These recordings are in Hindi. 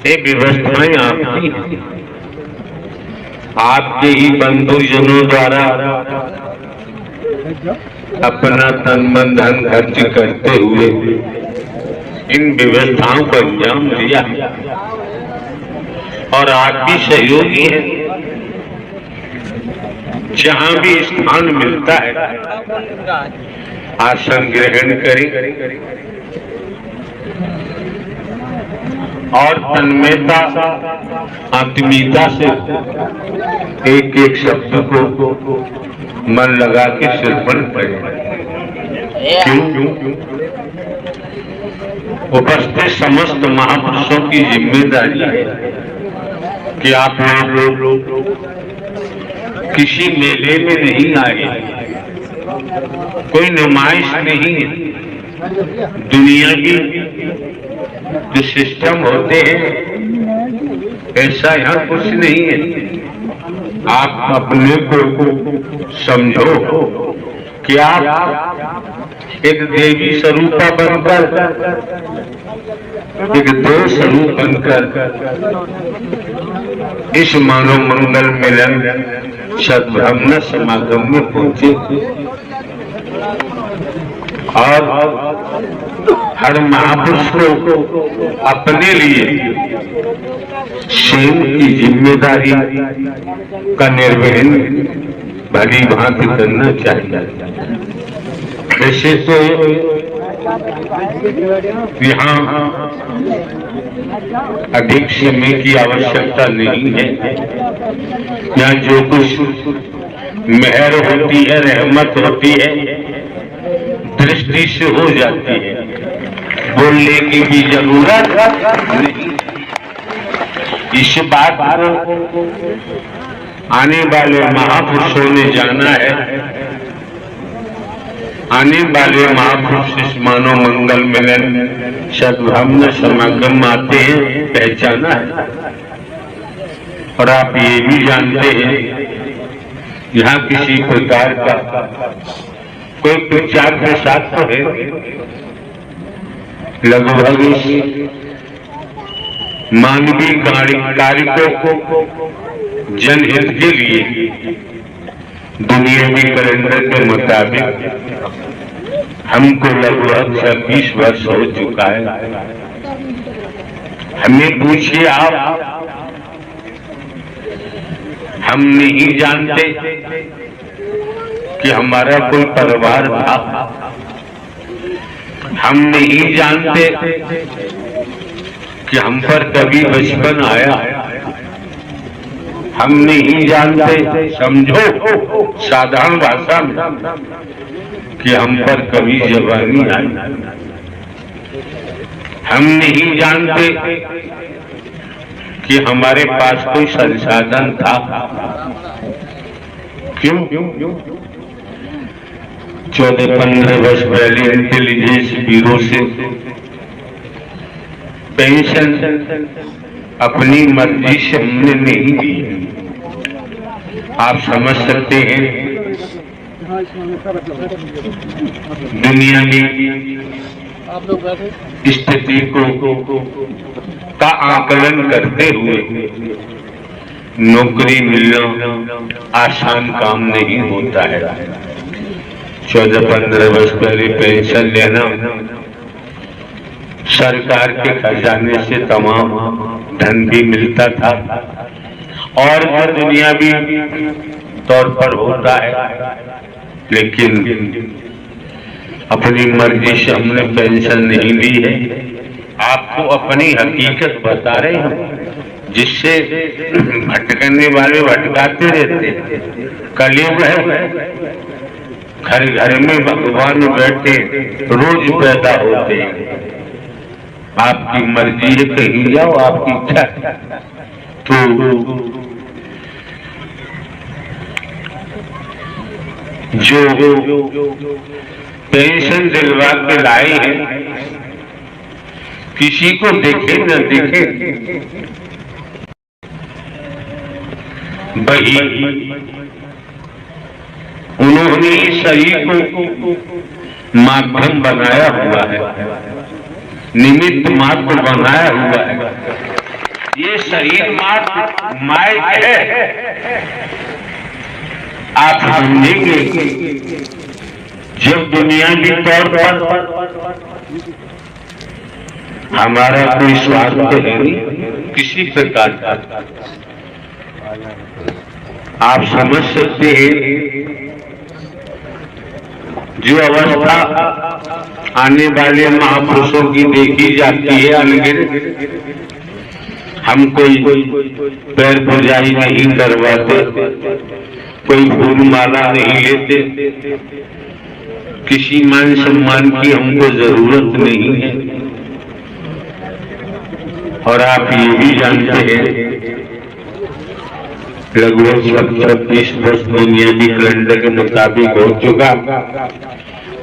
ये व्यवस्थाएं आपकी हैं, आपके ही बंधुजनों द्वारा अपना तन मन धन खर्च करते हुए इन व्यवस्थाओं को अंजाम दिया और आप भी सहयोगी हैं। जहां भी स्थान मिलता है आसन ग्रहण करें और तन्मयता आत्मीयता से एक एक शब्द को मन लगा के श्रवण करें। क्यों? उपस्थित समस्त महापुरुषों की जिम्मेदारी है कि आप लोग किसी मेले में नहीं आए, कोई नुमाइश नहीं है। दुनिया की जो सिस्टम होते हैं ऐसा यहाँ कुछ नहीं है। आप अपने को समझो कि आप एक देवी स्वरूपा बनकर, एक देव स्वरूप बनकर इस मानव मंगल मिलन सद्ब्रह्म समागम में पहुंचे और हर महापुरुष को अपने लिए स्वयं की जिम्मेदारी का निर्वहन भली भांति करना चाहिए। वैसे तो यहाँ अधिक समय की आवश्यकता नहीं है। यहाँ जो कुछ मेहर होती है, रहमत होती है, दृष्टि से हो जाती है, बोलने की भी जरूरत नहीं। इस बात को आने वाले महापुरुषों ने जाना है। आने वाले महापुरुष इस मानव मंगल मिलन सद्ब्रह्म समागम आते हैं, पहचाना है। और आप ये भी जानते हैं यहाँ किसी प्रकार का कोई प्रचार प्रसार तो है, लगभग मानवीय कार्यों को जनहित के लिए दुनियावी कैलेंडर के मुताबिक हमको लगभग 26 वर्ष हो चुका है। हमें पूछिए आप, हम नहीं जानते कि हमारा कोई परिवार था, हम नहीं जानते कि हम पर कभी बचपन आया, हम नहीं जानते, समझो साधारण भाषा में, कि हम पर कभी जवानी आई। हम नहीं जानते कि हमारे पास कोई संसाधन था। क्यों? 14-15 वर्ष पहले इंटेलिजेंस ब्यूरो से पेंशन अपनी मर्जी से हमने नहीं दी। आप समझ सकते हैं दुनिया की स्थिति का आकलन करते हुए नौकरी मिलना आसान काम नहीं होता है। 14-15 वर्ष पहले पेंशन लेना सरकार के खजाने से तमाम धन भी मिलता था और जो दुनियावी तौर पर होता है, लेकिन अपनी मर्जी से हमने पेंशन नहीं ली है। आपको अपनी हकीकत बता रहे हैं, जिससे भटकने वाले भटकाते रहते। कलयुग है, घर घर में भगवान बैठे रोज पैदा होते हैं। आपकी मर्जी है, कहीं जाओ, आपकी इच्छा। तो जो पेंशन दिलवा के लाए हैं, किसी को देखे न देखे वही उन्होंने सही को माध्यम बनाया हुआ है, निमित्त मात्र बनाया हुआ है। ये शरीर मात्र माइक है। आप समझेंगे जब दुनियावी तौर पर हमारा कोई स्वार्थ है नहीं किसी प्रकार का, आप समझ सकते हैं जो अवस्था आने वाले महापुरुषों की देखी जाती है अनगिनत। हम कोई पैर पूजाई नहीं करवाते, कोई फूल माला नहीं लेते, किसी मान सम्मान की हमको जरूरत नहीं है। और आप ये भी जानते हैं लगभग 36 वर्ष दुनियावी कैलेंडर के मुताबिक हो चुका,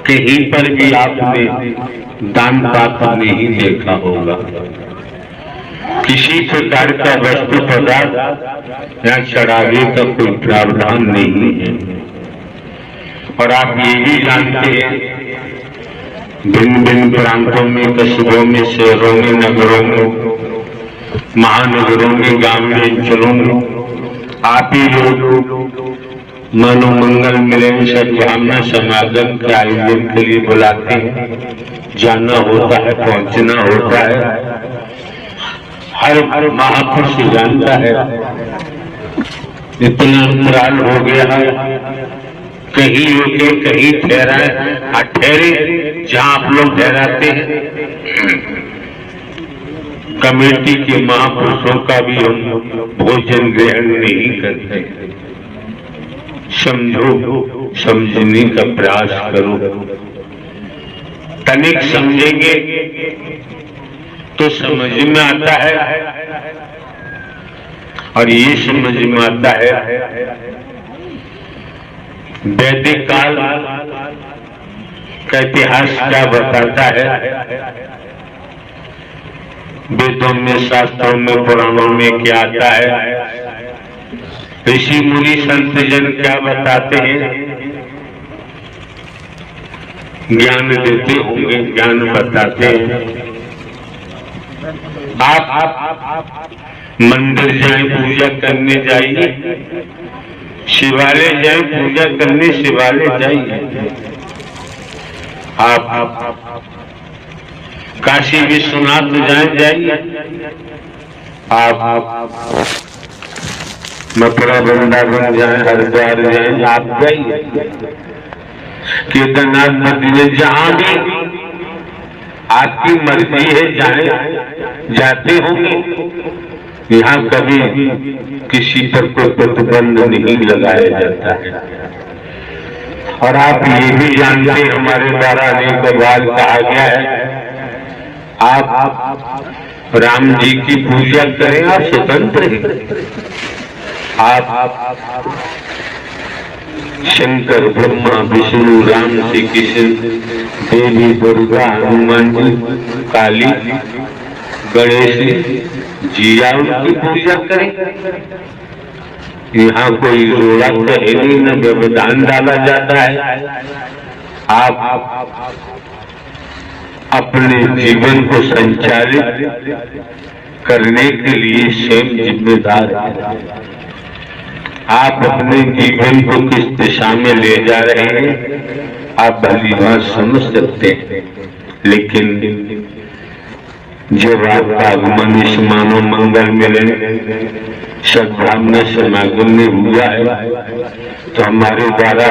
कहीं पर भी आपने दान पात्र नहीं देखा होगा। किसी प्रकार का वस्तु पदार्थ या चढ़ावे का कोई प्रावधान नहीं है। और आप ये भी जानते हैं भिन्न भिन्न प्रांतों में, कस्बों में, शहरों में, नगरों में, महानगरों में, ग्रामीण अंचलों में आप ही लोग मनोमंगल मिलन सद्भावना समागम के आयोजन के लिए बुलाते हैं। जाना होता है, पहुंचना होता है। हर महापुरुष जानता है इतना अंतराल हो गया है, कहीं रुके कहीं ठहराए, ठहरे जहां आप लोग ठहराते हैं। कमेटी के महापुरुषों का भी हम भोजन ग्रहण नहीं करते। समझो, समझने का प्रयास करो। तनिक समझेंगे तो समझ में आता है। और ये समझ में आता है वैदिक काल का इतिहास क्या बताता है, वेदों में, शास्त्रों में, पुराणों में क्या आता है, ऋषि मुनि संत जन क्या बताते हैं, ज्ञान देते होंगे, ज्ञान बताते हैं। आप मंदिर जाएं, पूजा करने जाइए, शिवालय जाएं, पूजा करने शिवालय जाइए। आप काशी विश्वनाथ जाइए, आप मथुरा वृंदावन जाएं, हरिद्वार जाएं, आप जाइए, केदारनाथ बद्रीनाथ, जहां भी आपकी मर्जी है जाएं, जाते होंगे। यहाँ कभी किसी पर कोई प्रतिबंध नहीं लगाया जाता है। और आप ये भी जानते हैं हमारे द्वारा अनेक बार कहा गया है, आप राम जी की पूजा करें, आप स्वतंत्र हैं। आप शंकर, ब्रह्मा, विष्णु, राम, श्री कृष्ण, देवी दुर्गा, हनुमान जी, काली, गणेश जी, उनकी पूजा करें। यहाँ कोई रोड़ा तो है नहीं, न व्यवधान डाला जाता है। आप अपने जीवन को संचालित करने के लिए स्वयं जिम्मेदार हैं। आप अपने जीवन को किस दिशा में ले जा रहे हैं आप भली बात समझ सकते हैं। लेकिन जब आपका आगमन इस मानव मंगल मिलन सद्भावना समागम में हुआ है तो हमारे द्वारा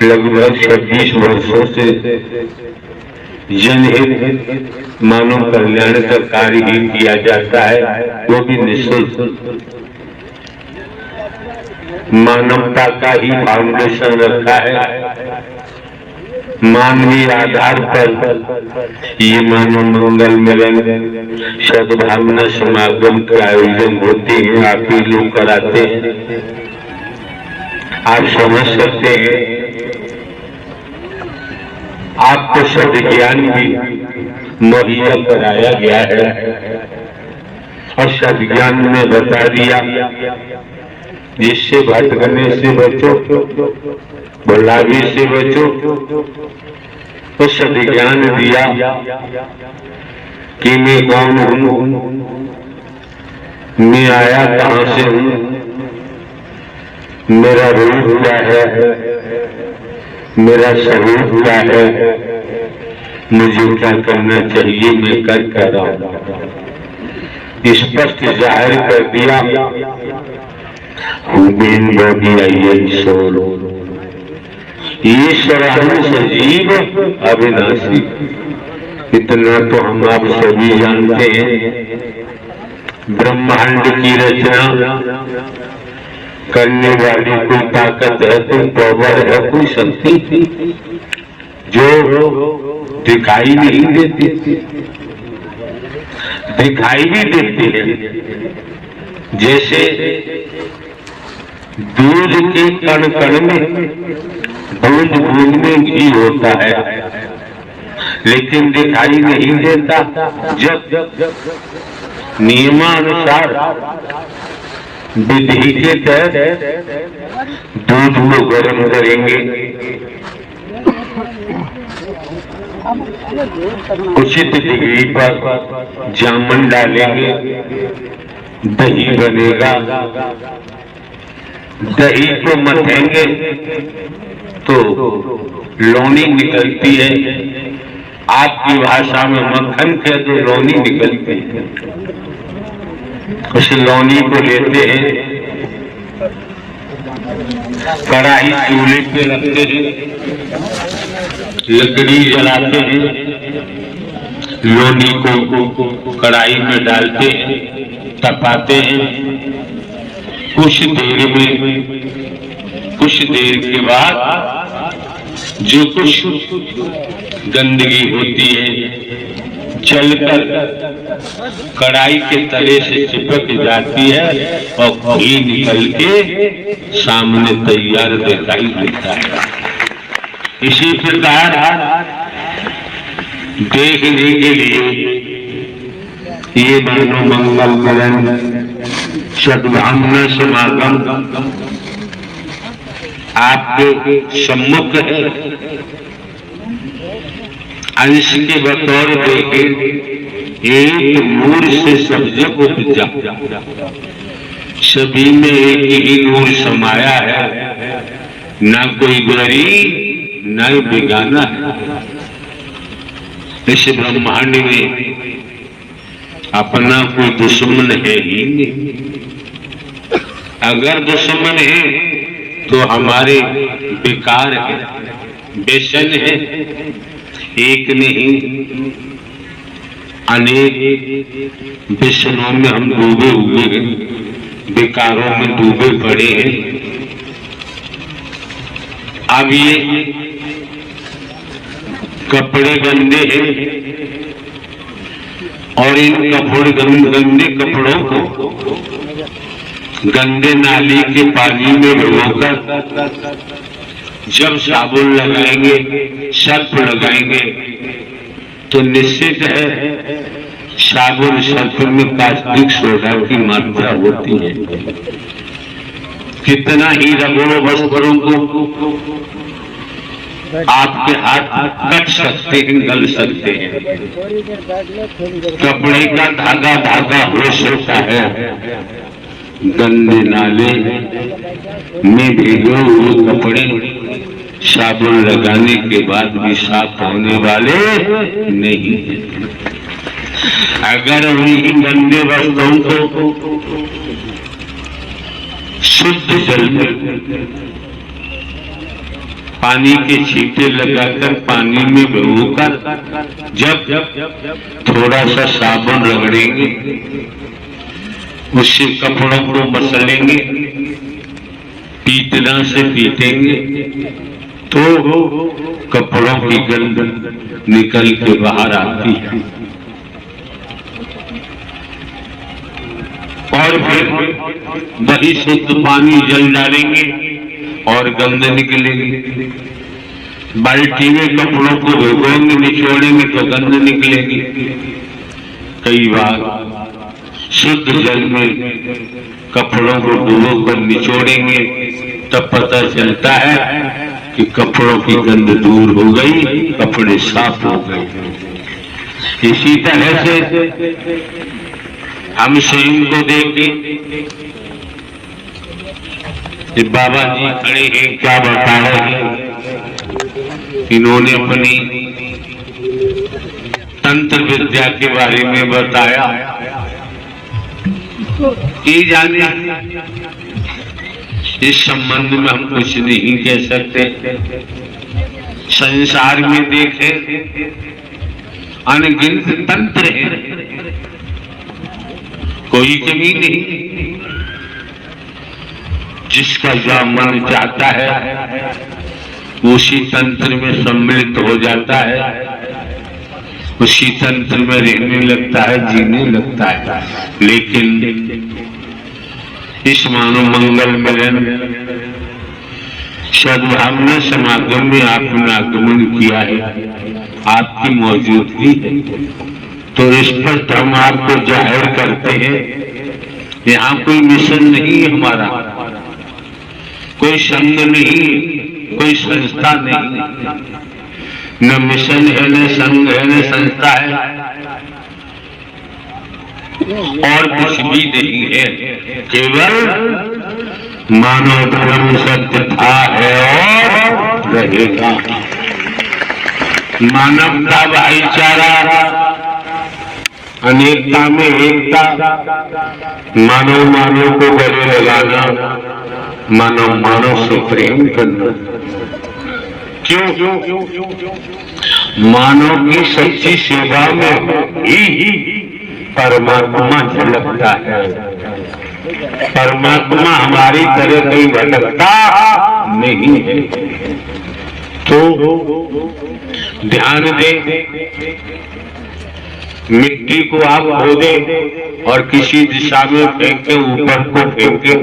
लगभग 26 वर्षों से जनहित मानव कल्याण का कार्य ही किया जाता है, वो भी निःशुल्क। मानवता का ही फाउंडेशन रखा है। मानवीय आधार पर ये मानव मंगल मिलन सद्भावना समागम के आयोजन होते हैं, आप ही लोग कराते हैं। आप समझ सकते हैं आपको सद्ज्ञान भी मुहैया कराया गया है और सद्ज्ञान ने बता दिया जिससे भटकने से बचो, भुलावी से बचो। तो सद्ज्ञान दिया कि मैं कौन हूँ, मैं आया कहां से हूं, मेरा रूप क्या है, मेरा स्वरूप क्या है, मुझे क्या करना चाहिए, मैं कर क्या रहा हूं। स्पष्ट जाहिर कर दिया, बेन बॉडी आई सोल, ईश्वरानु सजीव अविनाशी। इतना तो हम आप सभी जानते हैं। ब्रह्मांड की रचना करने वाली कोई ताकत है, कोई पावर है, कोई शक्ति जो दिखाई नहीं देती, दिखाई भी देती है। जैसे दूध के कण कण में, बूंद बूंद में घी होता है, लेकिन दिखाई नहीं देता। जब नियमानुसार विधि के तहत दूध को गर्म करेंगे, उचित डिग्री पर जामुन डालेंगे, दही बनेगा। दही को मथेंगे तो लौनी निकलती है। आपकी भाषा में मक्खन के तो लौनी निकलती है। उस लौनी को लेते हैं, कढ़ाई चूल्हे पे रखते हैं, लकड़ी जलाते हैं, लौनी को कढ़ाई में डालते हैं, तपाते हैं। कुछ देर के बाद जो कुछ गंदगी होती है जलकर कढ़ाई के तले से चिपक जाती है और घी निकल के सामने तैयार दिखाई देता है। इसी प्रकार देखने के लिए ये मानो मंगल मिलन सद्भावना समागम आपके सम्मुख है। अंश के बतौर देखे एक नूर से सब जग उपजा, सभी में एक ही नूर समाया है, ना कोई गरीब ना बेगाना है। इस ब्रह्मांड में अपना कोई दुश्मन है ही नहीं। अगर दुश्मन है तो हमारे बेकार है, बेसन है। एक नहीं अनेक बेसनों में हम डूबे हुए हैं, बेकारों में डूबे पड़े हैं। अब ये कपड़े गंदे हैं और इन गंदे कपड़ों को गंदे नाली के पानी में भिगोकर जब साबुन लगाएंगे, सर्फ लगाएंगे, तो निश्चित है साबुन सर्फ में कास्टिक सोडा की मात्रा होती है। कितना ही रगड़ो वस्त्रों को आपके हाथ कट सकते हैं, गल सकते हैं। कपड़े का धागा धागा हो सकता है। गंदे नाले में भीगे हुए कपड़े साबुन लगाने के बाद भी साफ होने वाले नहीं। अगर उन्हीं गंदे वस्त्रों को शुद्ध जल में पानी के छींटे लगाकर पानी में भिगोकर जब थोड़ा सा साबुन रगड़ेंगे, उससे कपड़ों को मसलेंगे, पीतना से पीटेंगे, तो कपड़ों की गंध निकल के बाहर आती है। और फिर वही शुद्ध पानी जल डालेंगे और गंध निकलेगी। बाल्टी में कपड़ों को भिगोएंगे, निचोड़ेंगे तो गंध निकलेगी। कई बार शुद्ध जल में कपड़ों को डुबोकर निचोड़ेंगे, तब पता चलता है कि कपड़ों की गंध दूर हो गई, कपड़े साफ हो गए। इसी तरह से हम स्वयं को देखें कि बाबा जी खड़े हैं, क्या बता रहे हैं। इन्होंने अपनी तंत्र विद्या के बारे में बताया। ये जाने इस संबंध में हम कुछ नहीं कह सकते। संसार में देखें अनगिनत तंत्र है, कोई कमी नहीं। जिसका जो मन चाहता है उसी तंत्र में सम्मिलित हो जाता है, उसी तंत्र में रहने लगता है, जीने लगता है। लेकिन इस मानव मंगल मिलन सद्भावना समागम में आपने आगमन किया है, आपकी मौजूदगी है, तो इस पर हम आपको जाहिर करते हैं। यहाँ कोई मिशन नहीं है हमारा, कोई संघ नहीं, कोई संस्था नहीं, न मिशन है, न संघ है, न संस्था है, और कुछ भी नहीं है। केवल मानव धर्म सत्य था, है और रहेगा। मानवता, भाईचारा, अनेकता में एकता, मानव मानव को गले लगाना, मानव मानव से प्रेम करना। क्यों? मानव की सच्ची सेवा में ही परमात्मा झलकता है। परमात्मा हमारी तरह कहीं भटकता नहीं है। तो ध्यान दे, मिट्टी को आप खोदे और किसी दिशा में फेंके, ऊपर को फेंके,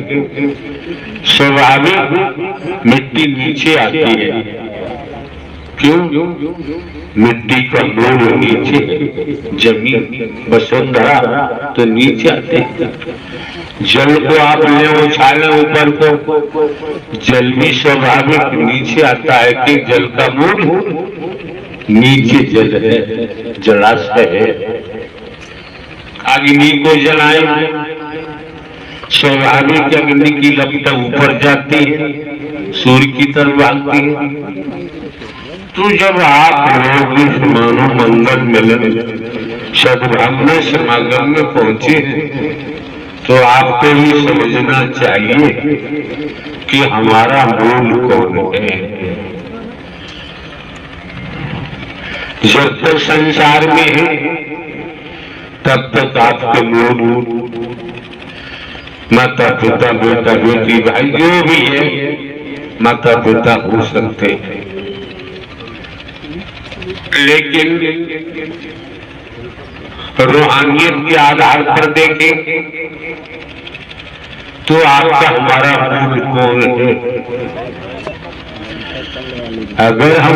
स्वाभाविक मिट्टी नीचे आती है। क्यों? मिट्टी का मूल नीचे, जमीन वसुंधरा तो नीचे आते हैं। जल को आप ले उछाले ऊपर को, जल भी स्वाभाविक नीचे आता है कि जल का मूल नीचे जल है, जलाशय है। अग्नि को जलाए, स्वाभाविक अग्नि की लपटें ऊपर जाती है, सूर्य की तरफ भागती है। तो जब आप लोग इस मानव मंगल मिलन सद्भावना समागम में पहुंचे तो आपको ये समझना चाहिए कि हमारा मूल कौन है। जब तक संसार में है तब तक आपके मूल माता पिता, बेटा बेटी, भाई जो भी है माता पिता हो सकते हैं। लेकिन रूहानियत के आधार पर देखें तो आपका हमारा मूल कौन है। अगर हम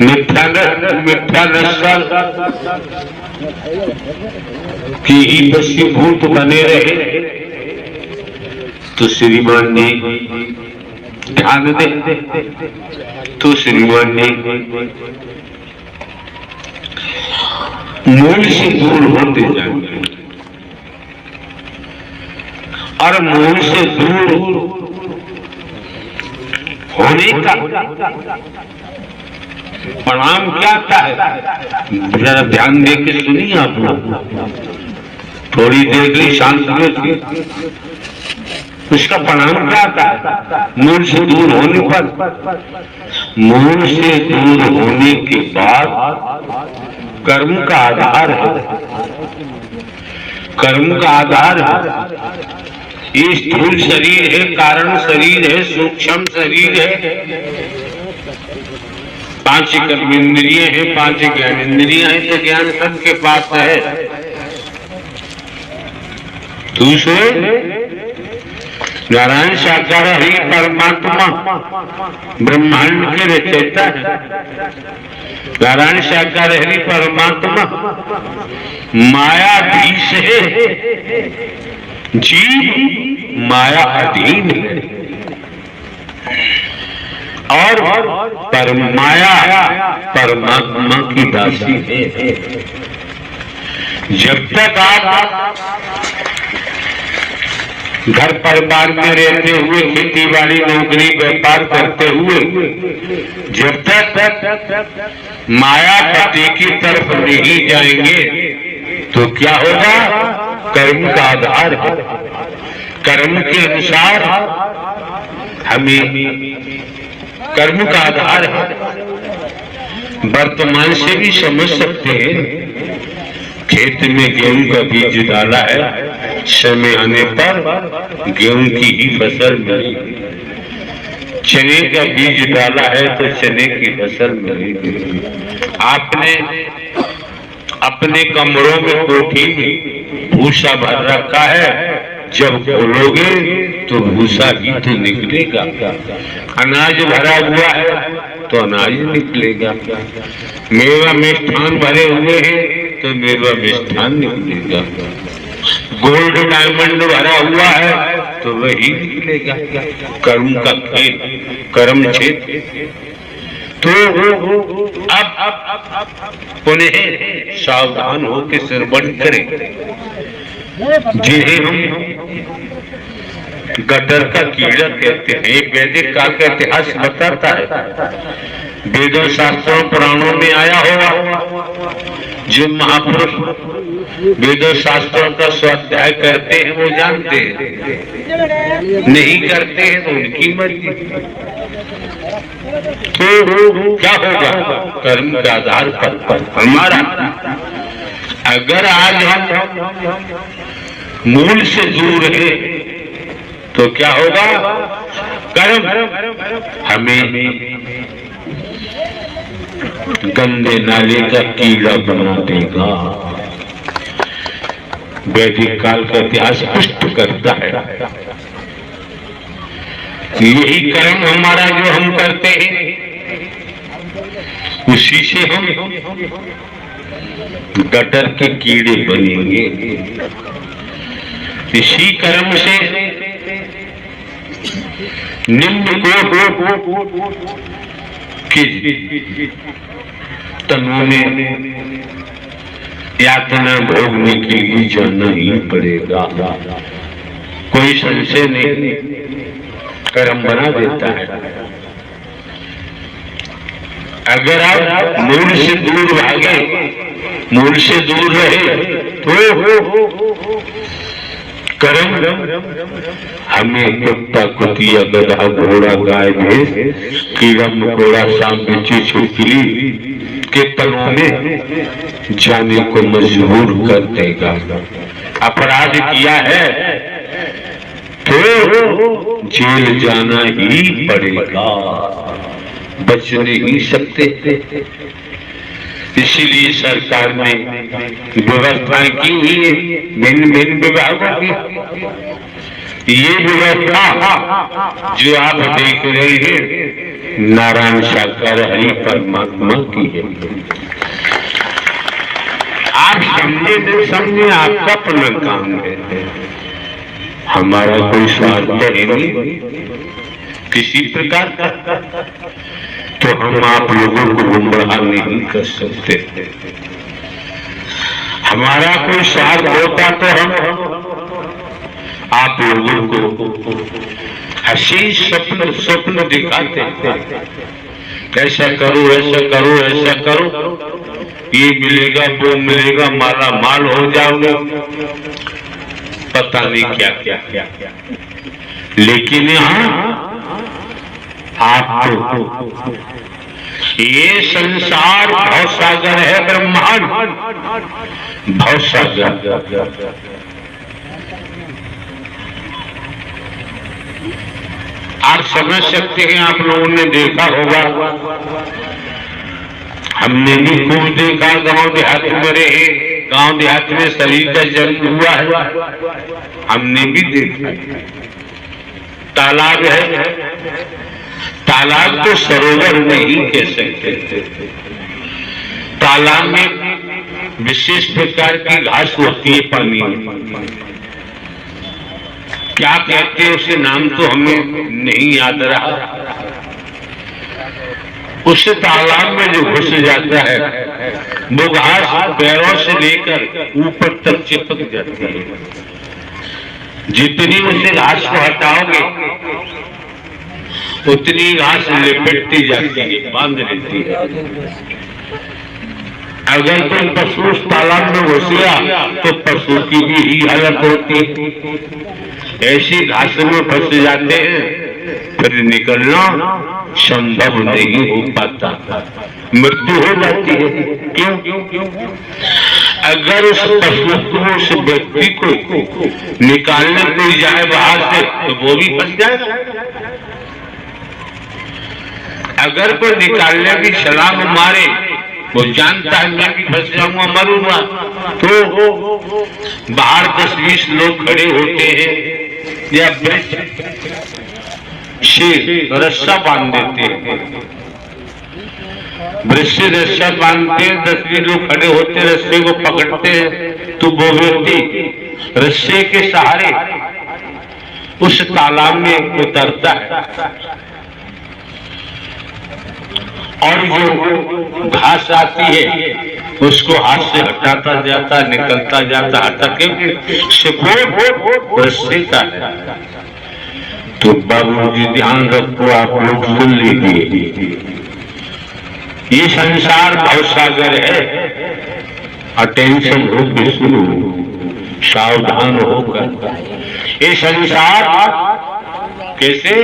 मिथ्या नस्ल की ही वशीभूत बने रहे तो श्रीमान जी ध्यान दे, तो श्रीमान जी मूल से दूर होते जाएंगे और मूल से दूर होने का परिणाम क्या आता है। जरा ध्यान दे के सुनिए आप लोग, थोड़ी देर के लिए शांत हो। उसका परिणाम क्या आता है। मूल से दूर होने पर, मूल से दूर होने के बाद कर्म का आधार है, कर्म का आधार है। ये स्थूल शरीर है, कारण शरीर है, सूक्ष्म शरीर है, 5 कर्म इंद्रिय है, 5 ज्ञान इंद्रियां हैं। तो ज्ञान सबके पास है। दूसरे नारायण साकार हरि परमात्मा ब्रह्मांड के रचयिता है। नारायण साकार हरि परमात्मा मायाधीश है, जीव माया अधीन है। और परमाया परमात्मा की दासी है। जब तक आप घर परिवार में रहते हुए, खेती बाड़ी नौकरी व्यापार करते हुए, जब तक माया पति की तरफ नहीं जाएंगे तो क्या होगा? कर्म का आधार है, कर्म के अनुसार हमें कर्म का आधार है। वर्तमान से भी समझ सकते हैं, खेत में गेहूं का बीज डाला है, समय आने पर गेहूं की ही फसल मिलेगी। चने का बीज डाला है तो चने की फसल मिलेगी। आपने अपने कमरों में, कोठी में भूसा भर रखा है, जब खोलोगे तो भूसा ही तो निकलेगा। अनाज भरा हुआ है तो अनाज निकलेगा। मेवा मिष्ठान भरे हुए हैं तो मेवा मिष्ठान निकलेगा। गोल्ड डायमंड भरा हुआ है तो वही निकलेगा। कर्म का खेल, कर्म क्षेत्र। तो अब पुनः सावधान होकर श्रवण करें। जिन्हें हम गटर का कीड़ा कहते हैं, एक वैदिक काल का इतिहास बताता है। वेदों शास्त्रों पुराणों में आया होगा। जो महापुरुष वेदों शास्त्रों का स्वाध्याय करते हैं वो जानते हैं, नहीं करते हैं तो उनकी मर्जी। तो क्या होगा? कर्म के आधार पर हमारा, अगर आज हम मूल से दूर है तो क्या होगा? कर्म हमें गंदे नाले का कीड़ा बना देगा। वैदिक काल का इतिहास पुष्ट करता है। यही कर्म हमारा जो हम करते हैं, उसी से हम गटर के कीड़े बनेंगे। इसी कर्म से निम्न को कि तनु में यातना भोगने के लिए जाना ही पड़ेगा। कोई संशय नहीं, कर्म बना देता है। अगर आप मूल से दूर भागे, मूल से दूर रहे तो कर्म हमें कुत्ता कुतिया गधा घोड़ा गाय भैंस कीड़ा मकोड़ा सांप बिच्छू छिपकली के तलों में जाने को मजबूर कर देगा। अपराध किया है तो जेल जाना ही पड़ेगा, बच नहीं सकते। इसीलिए सरकार ने व्यवस्था की हुई है भिन्न भिन्न विभागों की। ये व्यवस्था जो आप देख रहे हैं नारायण साकार हरि परमात्मा की है। आप समझे न समझे आपका अपना काम है, हमारा कोई स्वार्थ नहीं किसी प्रकार का। तो हम आप लोगों को गुमराह नहीं कर सकते। हमारा कोई स्वार्थ होता तो हम आप लोगों को हसी स्वप्न दिखाते, ऐसा करो ऐसा करो ऐसा करो, ये मिलेगा वो मिलेगा, माला माल हो जाओगे, पता नहीं क्या क्या क्या। लेकिन यहाँ आपको ये संसार भवसागर है, ब्रह्मांड भवसागर। आप समझ सकते हैं, आप लोगों ने देखा होगा, हमने भी खूब देखा, गांव देहात में रहे, गांव देहात में शरीर का जन्म हुआ है, हमने भी देखा। तालाब है, तालाब तो सरोवर नहीं कह सकते, तालाब में विशेष प्रकार की घास होती है पानी में, क्या कहते हैं उसे, नाम तो हमें नहीं याद रहा। उस तालाब में जो घुस जाता है वो घास पैरों से लेकर ऊपर तक चिपक जाती है। जितनी उसे घास को हटाओगे उतनी घास लिपटती जाती है, बांध लेती है। अगर कोई पशु उस तालाब में घुस गया तो पशु की भी ही हालत होती। ऐसी घास में फंस जाते हैं, फिर निकलना संभव नहीं हो पाता, मृत्यु हो जाती है। क्यों? अगर उस पशु को, उस व्यक्ति को निकालने कोई जाए बाहर से तो वो भी फंस जाएगा। अगर कोई निकालने की छलांग मारे, वो जानता है मैं भी फंस जाऊंगा, मरूंगा, तो बाहर 10-20 लोग खड़े होते हैं या से रस्सा बांध देते हैं। ब्रश से रस्सा बांधते हैं, 10-20 लोग खड़े होते हैं, रस्से को पकड़ते हैं, तो वो व्यक्ति रस्से के सहारे उस तालाब में उतरता है और जो घास आती है उसको हाथ से हटाता जाता, निकलता जाता, हटा के सपोर्ट रस्से का है। तो बाबूजी ध्यान रखो, आप लोग सुन लीजिए, ये संसार भवसागर है। अटेंशन हो के सुनो, सावधान होकर। ये संसार कैसे?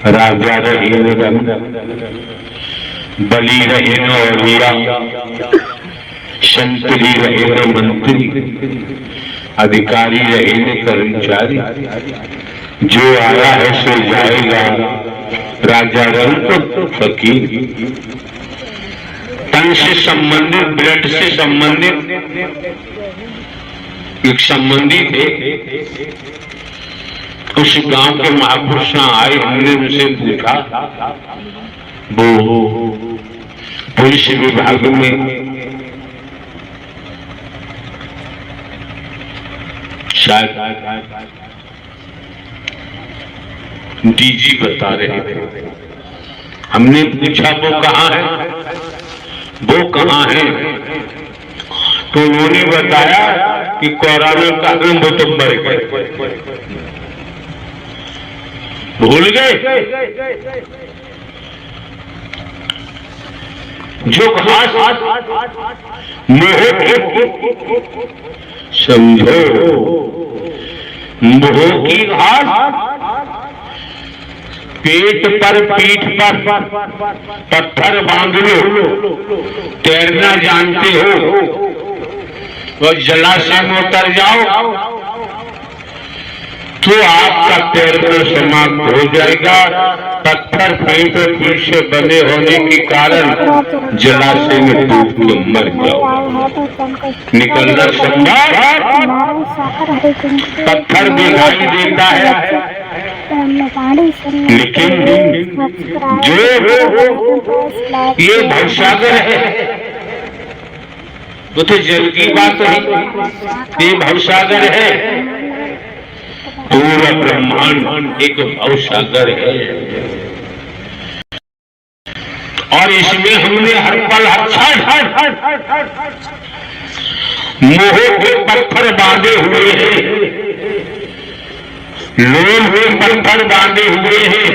राजा रहे न बलि रहे न औलिया, संतरी रहे न मंत्री, अधिकारी रहे न कर्मचारी, जो आया है सो जाएगा, राजा रंग फकीर। तन से संबंधित, ब्लड से संबंधित एक संबंधी थे, उस गांव के महापुरुष आए, हमने उनसे पूछा, वो पुलिस विभाग में शायद डीजी बता रहे थे। हमने पूछा वो कहाँ है, वो कहाँ है, तो उन्होंने बताया कि कोरोना का वो तो मर गए, भूल गए। जो घास मोह, समझो मोह की घास पेट पर, पीठ पर पत्थर बांध लो, तैरना जानते हो तो जलाशय में उतर जाओ तो आपका तैरना समाप्त हो जाएगा। पत्थर पेट और पीठ से बने होने के कारण जलाशय में डूब के मर जाओ, निकलना संभव। पत्थर दिखाई देता है लेकिन जो ये भवसागर है वो तो जल की बात है, ये भवसागर है, पूरा ब्रह्मांड एक भवसागर है। और इसमें हमने हर पल मोह के पत्थर बांधे हुए हैं, लोभ के पत्थर बांधे हुए हैं,